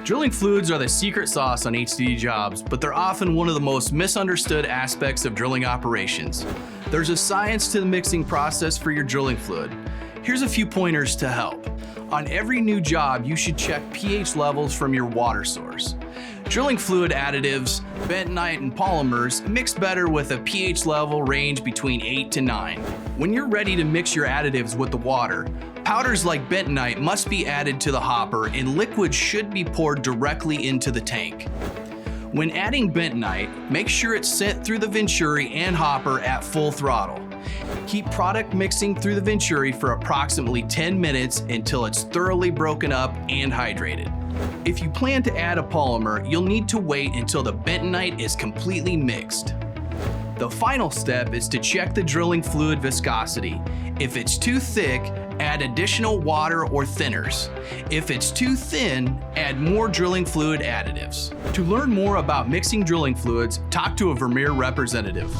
Drilling fluids are the secret sauce on HDD jobs, but they're often one of the most misunderstood aspects of drilling operations. There's a science to the mixing process for your drilling fluid. Here's a few pointers to help. On every new job, you should check pH levels from your water source. Drilling fluid additives, bentonite, and polymers mix better with a pH level range between 8 to 9. When you're ready to mix your additives with the water, powders like bentonite must be added to the hopper and liquid should be poured directly into the tank. When adding bentonite, make sure it's sent through the venturi and hopper at full throttle. Keep product mixing through the venturi for approximately 10 minutes until it's thoroughly broken up and hydrated. If you plan to add a polymer, you'll need to wait until the bentonite is completely mixed. The final step is to check the drilling fluid viscosity. If it's too thick, add additional water or thinners. If it's too thin, add more drilling fluid additives. To learn more about mixing drilling fluids, talk to a Vermeer representative.